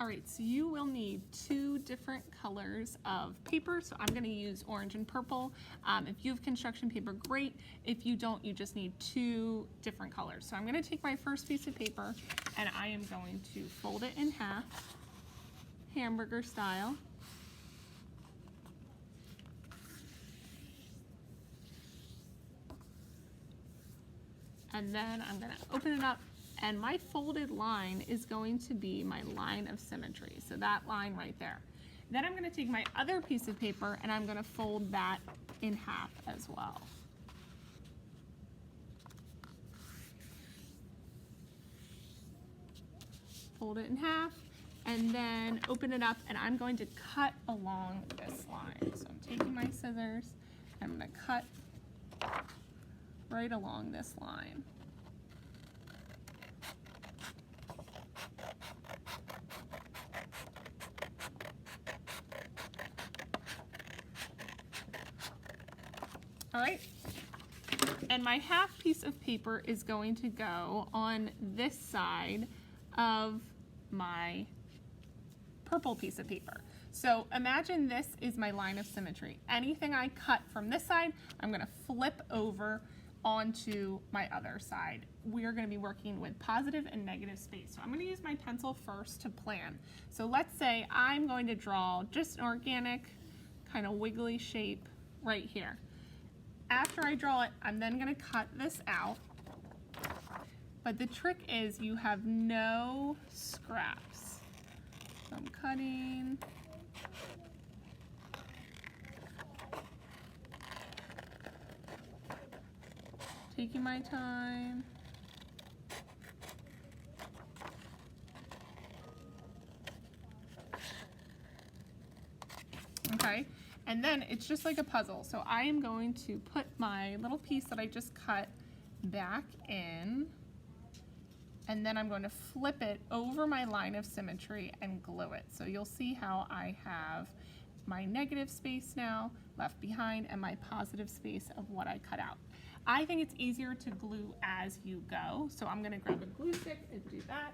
All right, so you will need 2 different colors of paper. So I'm going to use orange and purple. If you have construction paper, great. If you don't, you just need 2 different colors. So I'm going to take my first piece of paper and I am going to fold it in half, hamburger style. And then I'm going to open it up. And my folded line is going to be my line of symmetry. So that line right there. Then I'm going to take my other piece of paper and I'm going to fold that in half as well. Fold it in half and then open it up and I'm going to cut along this line. So I'm taking my scissors and I'm going to cut right along this line. All right, and my half piece of paper is going to go on this side of my purple piece of paper. So imagine this is my line of symmetry. Anything I cut from this side, I'm going to flip over onto my other side. We are going to be working with positive and negative space. So I'm going to use my pencil first to plan. So let's say I'm going to draw just an organic kind of wiggly shape right here. After I draw it, I'm then going to cut this out. But the trick is you have no scraps. So I'm cutting. Taking my time. Okay. And then it's just like a puzzle. So I am going to put my little piece that I just cut back in, and then I'm going to flip it over my line of symmetry and glue it. So you'll see how I have my negative space now left behind and my positive space of what I cut out. I think it's easier to glue as you go. So I'm going to grab a glue stick and do that.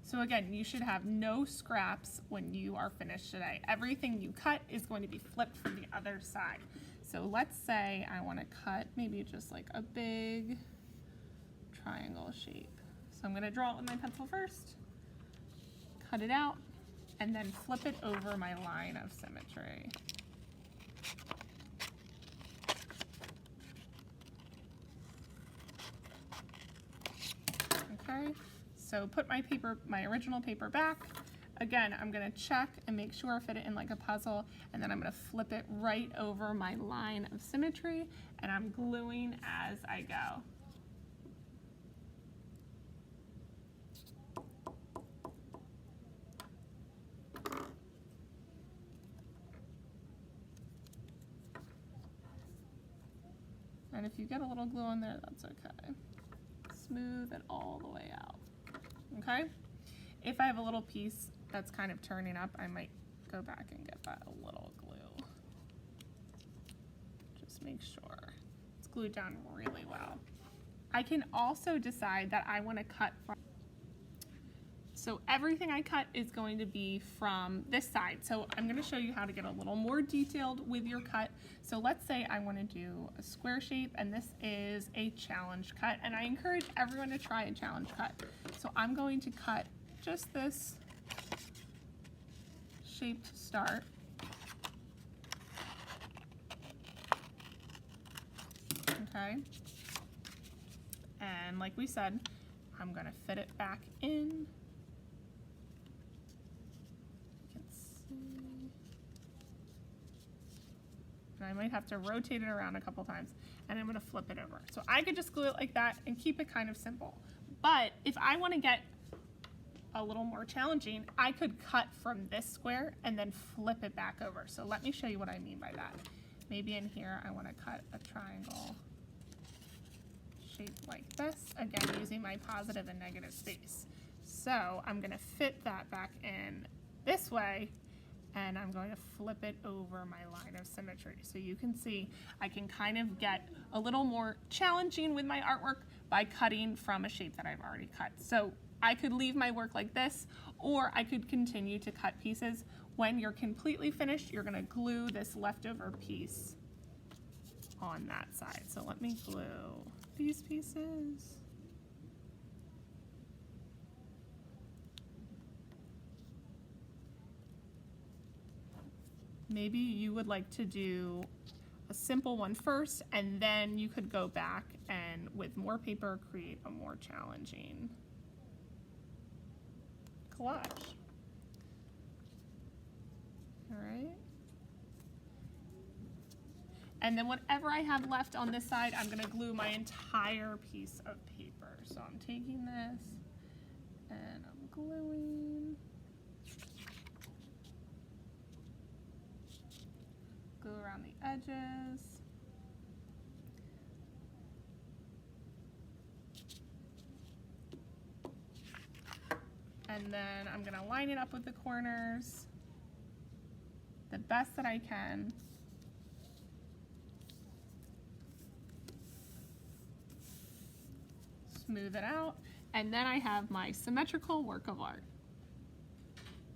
So again, you should have no scraps when you are finished today. Everything you cut is going to be flipped from the other side. So let's say I want to cut maybe just like a big triangle shape. So I'm going to draw it with my pencil first, cut it out, and then flip it over my line of symmetry. Okay. So put my paper, my original paper back. Again, I'm going to check and make sure I fit it in like a puzzle, and then I'm going to flip it right over my line of symmetry, and I'm gluing as I go. And if you get a little glue on there, that's okay. Smooth it all the way out. Okay? If I have a little piece that's kind of turning up, I might go back and get that a little glue. Just make sure it's glued down really well. I can also decide that I want to cut from, so everything I cut is going to be from this side. So I'm going to show you how to get a little more detailed with your cut. So let's say I want to do a square shape, and this is a challenge cut, and I encourage everyone to try a challenge cut. So I'm going to cut just this shape to start. Okay. And like we said, I'm going to fit it back in. And I might have to rotate it around a couple times, and I'm going to flip it over. So I could just glue it like that and keep it kind of simple. But if I want to get a little more challenging, I could cut from this square and then flip it back over. So let me show you what I mean by that. Maybe in here I want to cut a triangle shape like this, again using my positive and negative space. So I'm going to fit that back in this way, and I'm going to flip it over my line of symmetry. So you can see I can kind of get a little more challenging with my artwork by cutting from a shape that I've already cut. So I could leave my work like this, or I could continue to cut pieces. When you're completely finished, you're going to glue this leftover piece on that side. So let me glue these pieces. Maybe you would like to do a simple one first, and then you could go back and with more paper create a more challenging collage. All right. And then whatever I have left on this side, I'm going to glue my entire piece of paper. So I'm taking this and I'm gluing. Glue around the edges. And then I'm going to line it up with the corners the best that I can. Smooth it out, and then I have my symmetrical work of art.